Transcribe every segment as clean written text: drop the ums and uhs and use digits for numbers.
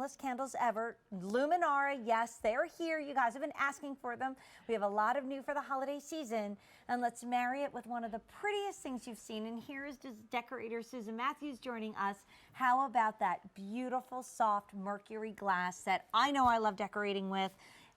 flameless candles ever. Luminara, yes, they're here. You guys have been asking for them. We have a lot of new for the holiday season. And let's marry it with one of the prettiest things you've seen. And here is just decorator Susan Matthews joining us. How about that beautiful, soft Mercury glass that I know I love decorating with?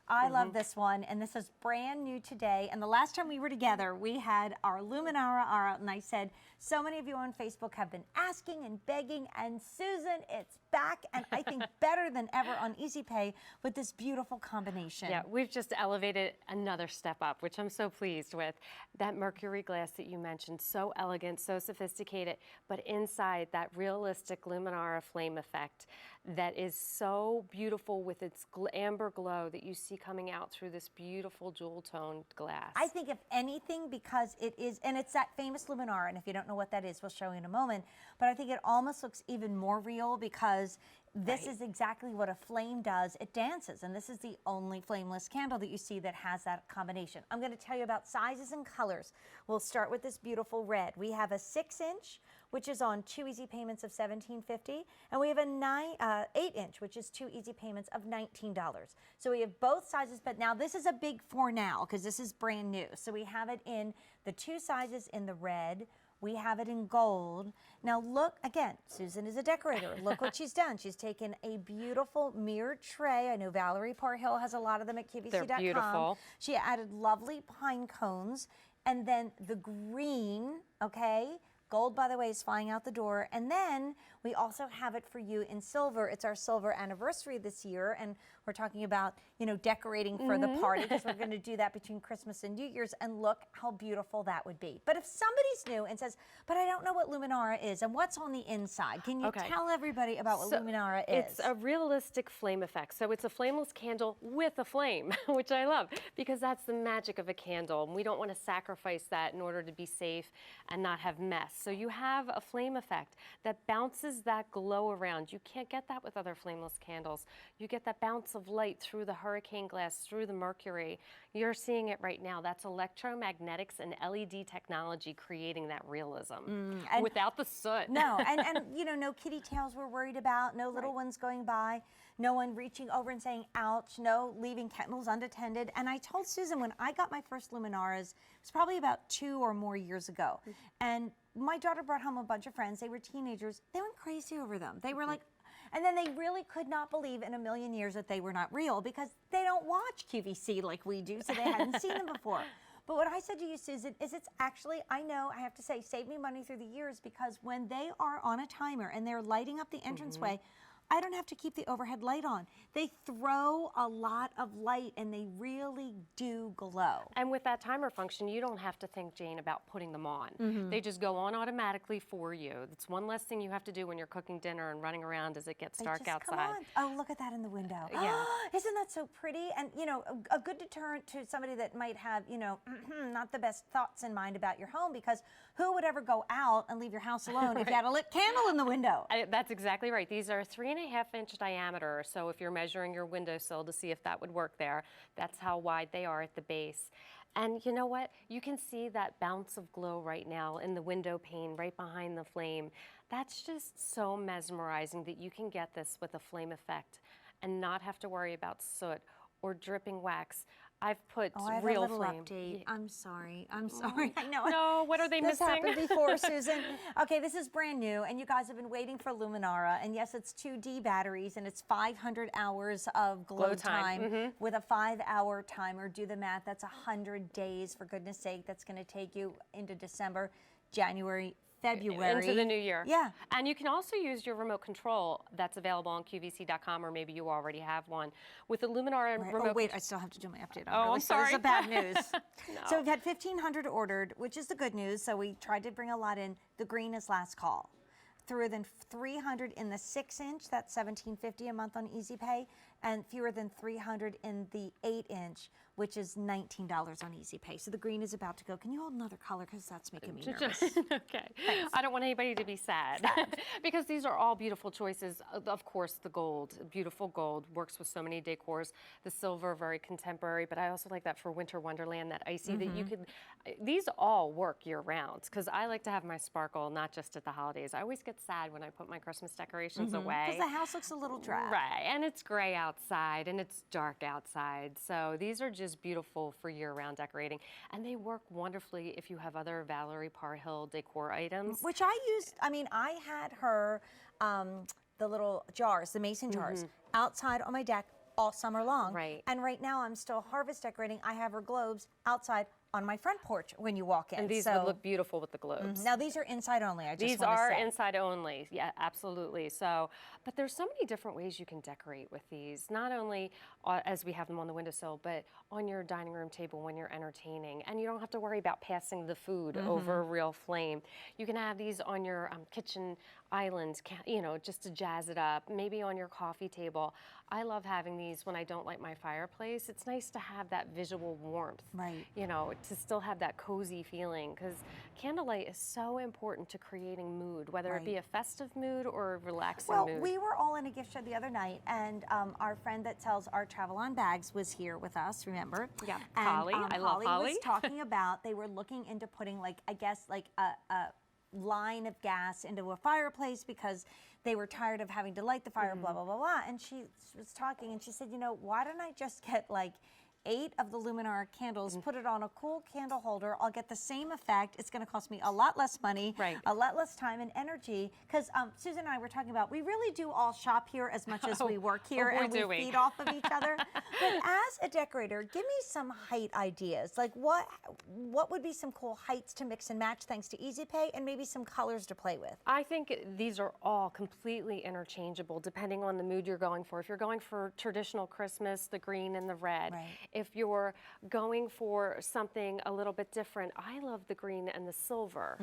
I love this one, and this is brand new today. And the last time we were together, we had our Luminara out, and I said, so many of you on Facebook have been asking and begging, and Susan, it's back, and I think better than ever on Easy Pay with this beautiful combination. Yeah, we've just elevated another step up, which I'm so pleased with. That Mercury glass that you mentioned, so elegant, so sophisticated, but inside that realistic Luminara flame effect that is so beautiful with its amber glow that you see coming out through this beautiful jewel toned glass. I think if anything, because it is, and it's that famous Luminara, and if you don't know what that is, we'll show you in a moment, but I think it almost looks even more real because this is exactly what a flame does. It dances, and this is the only flameless candle that you see that has that combination. I'm going to tell you about sizes and colors. We'll start with this beautiful red. We have a 6-inch, which is on 2 easy payments of $17.50, and we have a 8-inch, which is 2 easy payments of $19. So we have both sizes, but now this is a big for now because this is brand new. So we have it in the 2 sizes in the red. We have it in gold. Now look, again, Susan is a decorator. Look what she's done. She's taken a beautiful mirrored tray. I know Valerie Parhill has a lot of them at QVC.com. They're beautiful. She added lovely pine cones, and then the green, okay? Gold, by the way, is flying out the door. And then we also have it for you in silver. It's our silver anniversary this year. And we're talking about, you know, decorating for the party because we're going to do that between Christmas and New Year's. And look how beautiful that would be. But if somebody's new and says, but I don't know what Luminara is and what's on the inside, can you tell everybody about what Luminara is? It's a realistic flame effect. So it's a flameless candle with a flame, which I love because that's the magic of a candle. And we don't want to sacrifice that in order to be safe and not have mess. So you have a flame effect that bounces that glow around. You can't get that with other flameless candles. You get that bounce of light through the hurricane glass, through the mercury. You're seeing it right now. That's electromagnetics and LED technology creating that realism without the soot. No, and you know, no kitty tails we're worried about, no little ones going by, no one reaching over and saying, ouch, no leaving candles unattended. And I told Susan when I got my first Luminaras, it was probably about 2 or more years ago. And my daughter brought home a bunch of friends. They were teenagers. They went crazy over them. They were like, and then they really could not believe in a million years that they were not real because they don't watch QVC like we do, so they hadn't seen them before. But what I said to you, Susan, is it's actually, I know, I have to say, saved me money through the years because when they are on a timer and they're lighting up the entranceway, I don't have to keep the overhead light on. They throw a lot of light and they really do glow. And with that timer function, you don't have to think, Jane, about putting them on. They just go on automatically for you. It's one less thing you have to do when you're cooking dinner and running around as it gets dark outside. Oh, look at that in the window. Yeah. Isn't that so pretty? And, you know, a good deterrent to somebody that might have, you know, not the best thoughts in mind about your home because who would ever go out and leave your house alone if you had a lit candle in the window? That's exactly right. These are 3.5-inch diameter, so if you're measuring your windowsill to see if that would work there, that's how wide they are at the base. And you know what? You can see that bounce of glow right now in the window pane right behind the flame. That's just so mesmerizing that you can get this with a flame effect and not have to worry about soot or dripping wax. I've put real flame. Update. I'm sorry. I'm sorry. I know. No, what are they missing? This happened before, Susan. Okay, this is brand new, and you guys have been waiting for Luminara. And yes, it's 2D batteries, and it's 500 hours of glow time with a 5-hour timer. Do the math. That's 100 days, for goodness sake. That's going to take you into December, January, February. Into the new year. Yeah. And you can also use your remote control that's available on QVC.com, or maybe you already have one. With the Luminara remote. Oh, wait, I still have to do my update. I'm sorry. This is bad news. So we've had 1,500 ordered, which is the good news. So we tried to bring a lot in. The green is last call. Fewer than 300 in the 6-inch, that's $17.50 a month on Easy Pay, and fewer than 300 in the 8-inch, which is $19 on Easy Pay. So the green is about to go. Can you hold another color, because that's making me nervous. Okay. Thanks. I don't want anybody to be sad. Because these are all beautiful choices. Of course, the gold, beautiful gold, works with so many decors. The silver, very contemporary, but I also like that for Winter Wonderland, that icy that you could, these all work year round, because I like to have my sparkle, not just at the holidays. I always get sad when I put my Christmas decorations away. Because the house looks a little dry. Right, and it's gray outside and it's dark outside. So these are just beautiful for year-round decorating. And they work wonderfully if you have other Valerie Parhill decor items. Which I used, I mean, I had her, the little jars, the mason jars, outside on my deck all summer long. Right. And right now I'm still harvest decorating. I have her globes outside on my front porch when you walk in. And these would look beautiful with the globes. Now these are inside only, I just These want to are say. inside only, yeah, absolutely. So, but there's so many different ways you can decorate with these. Not only as we have them on the windowsill, but on your dining room table when you're entertaining. And you don't have to worry about passing the food over a real flame. You can have these on your kitchen island, you know, just to jazz it up. Maybe on your coffee table. I love having these when I don't light my fireplace. It's nice to have that visual warmth. Right. You know, to still have that cozy feeling, because candlelight is so important to creating mood, whether it be a festive mood or a relaxing mood. Well, we were all in a gift shop the other night, and our friend that sells our Travel On bags was here with us, remember? Yeah, and, Holly. I love Holly. Holly was talking about, they were looking into putting, like, I guess, like a line of gas into a fireplace because they were tired of having to light the fire, blah, blah, blah, blah. And she was talking, and she said, you know, why don't I just get, like, 8 of the Luminara candles, put it on a cool candle holder. I'll get the same effect. It's going to cost me a lot less money, a lot less time and energy. Because Susan and I were talking about, we really do all shop here as much as we work here, and we feed off of each other. But as a decorator, give me some height ideas. Like what would be some cool heights to mix and match thanks to Easy Pay, and maybe some colors to play with? I think these are all completely interchangeable depending on the mood you're going for. If you're going for traditional Christmas, the green and the red. If you're going for something a little bit different, I love the green and the silver.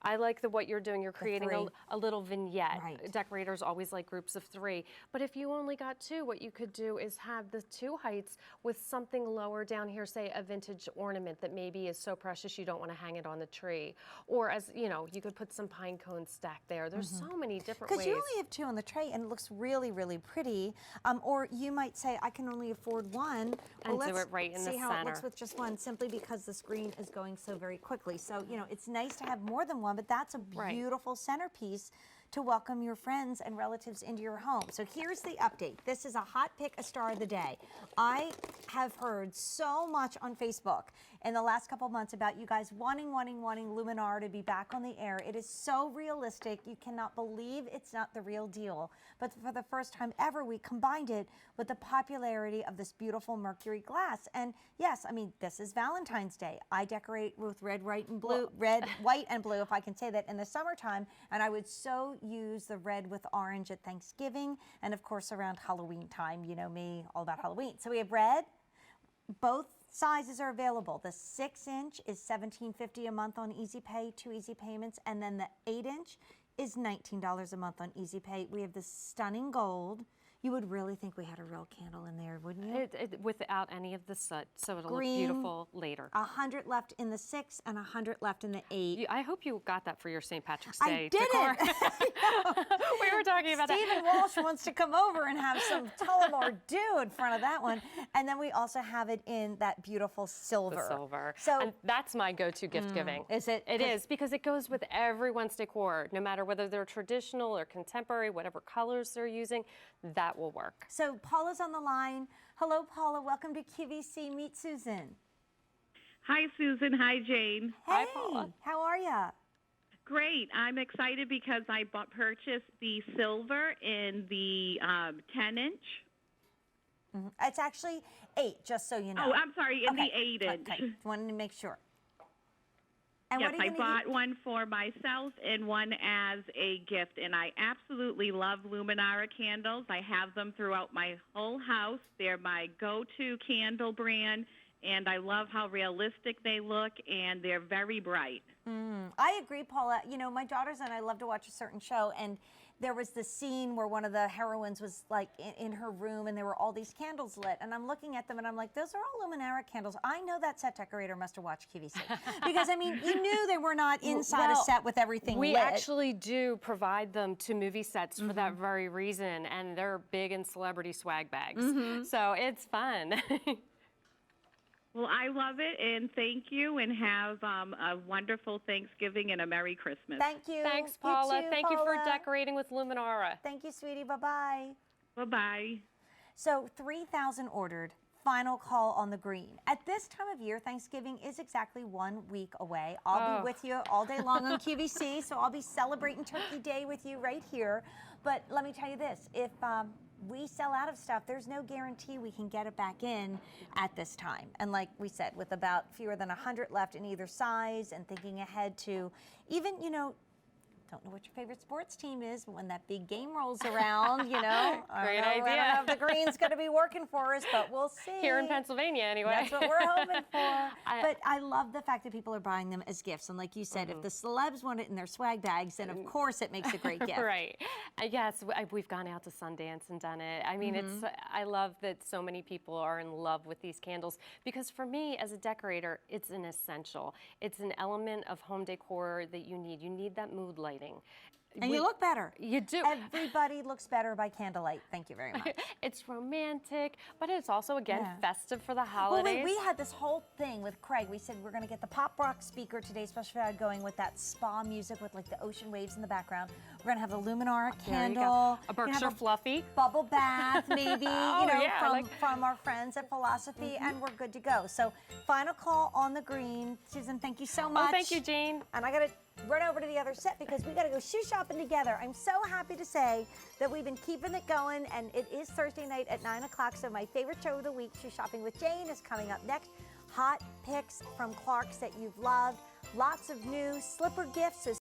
I like what you're doing. You're creating a little vignette. Decorators always like groups of 3. But if you only got 2, what you could do is have the 2 heights with something lower down here, say a vintage ornament that maybe is so precious you don't want to hang it on the tree. Or as, you know, you could put some pine cones stacked there. There's so many different ways. Because you only have 2 on the tray and it looks really, really pretty. Or you might say, I can only afford 1. And do it right in the center. See how it looks with just 1, simply because the screen is going so very quickly. So, you know, it's nice to have more than 1, but that's a beautiful centerpiece to welcome your friends and relatives into your home. So here's the update. This is a hot pick, a star of the day. I have heard so much on Facebook in the last couple months about you guys wanting Luminara to be back on the air. It is so realistic. You cannot believe it's not the real deal. But for the first time ever, we combined it with the popularity of this beautiful Mercury glass. And yes, I mean, this is Valentine's Day. I decorate with red, white, and blue, white, and blue, if I can say that, in the summertime. And I would so use the red with orange at Thanksgiving, and of course around Halloween time. You know me, all about Halloween. So we have red. Both sizes are available. The 6-inch is $17.50 a month on Easy Pay, 2 easy payments, and then the 8-inch is $19 a month on Easy Pay. We have the stunning gold. You would really think we had a real candle in there, wouldn't you? Without any of the soot, so it'll Green, look beautiful later. 100 left in the 6 and 100 left in the 8. I hope you got that for your St. Patrick's Day I did decor. We were talking about Stephen Walsh wants to come over and have some Tullamore Dew in front of that one. And then we also have it in that beautiful silver. The silver. So and that's my go-to gift giving. Is it? It is, because it goes with everyone's decor, no matter whether they're traditional or contemporary, whatever colors they're using, that will work. So Paula's on the line. Hello, Paula. Welcome to QVC. Meet Susan. Hi, Susan. Hi, Jane. Hey, Hi, Paula. How are you? Great. I'm excited because I purchased the silver in the 10-inch. It's actually 8, just so you know. Oh, I'm sorry, in the 8-inch. Okay. Wanted to make sure. And Yes, what are you I bought one for myself and one as a gift, and I absolutely love Luminara candles. I have them throughout my whole house. They're my go-to candle brand, and I love how realistic they look, and they're very bright. I agree, Paula. You know, my daughters and I love to watch a certain show, and there was the scene where one of the heroines was like in her room and there were all these candles lit. And I'm looking at them and I'm like, those are all Luminara candles. I know that set decorator must have watched QVC. Because, I mean, you knew they were not inside a set with everything we lit. actually do provide them to movie sets for that very reason. And they're big in celebrity swag bags. So it's fun. Well, I love it, and thank you, and have a wonderful Thanksgiving and a Merry Christmas. Thank you. Thanks, You Paula. too, Thank you for Paula. decorating with Luminara. Thank you, sweetie. Bye-bye. Bye-bye. So 3,000 ordered. Final call on the green. At this time of year, Thanksgiving is exactly 1 week away. I'll be with you all day long on QVC, so I'll be celebrating Turkey Day with you right here. But let me tell you this, if we sell out of stuff, there's no guarantee we can get it back in at this time. And like we said, with about fewer than 100 left in either size and thinking ahead to even, you know, don't know what your favorite sports team is, but when that big game rolls around, you know, Great I idea. don't know if the green's going to be working for us, but we'll see. Here in Pennsylvania, anyway. That's what we're hoping for. But I love the fact that people are buying them as gifts. And like you said, if the celebs want it in their swag bags, then of course it makes a great gift. Right. Yes, we've gone out to Sundance and done it. I mean, I love that so many people are in love with these candles because for me as a decorator, it's an essential. It's an element of home decor that you need. You need that mood lighting. And you look better. You do. Everybody looks better by candlelight. Thank you very much. It's romantic, but it's also, again, Yeah. festive for the Well, holidays. we had this whole thing with Craig. We said we're going to get the pop rock speaker today, especially going with that spa music with like the ocean waves in the background. We're going to have the Luminara There you go. candle. A We're gonna have Berkshire Fluffy. Bubble bath, maybe, Oh, you know, yeah, from our friends at Philosophy, and we're good to go. So, final call on the green. Susan, thank you so much. Oh, thank you, Jane. And I got to run over to the other set because we got to go shoe shopping together. I'm so happy to say that we've been keeping it going, and it is Thursday night at 9 o'clock. So my favorite show of the week, Shoe Shopping with Jane, is coming up next. Hot picks from Clark's that you've loved. Lots of new slipper gifts. So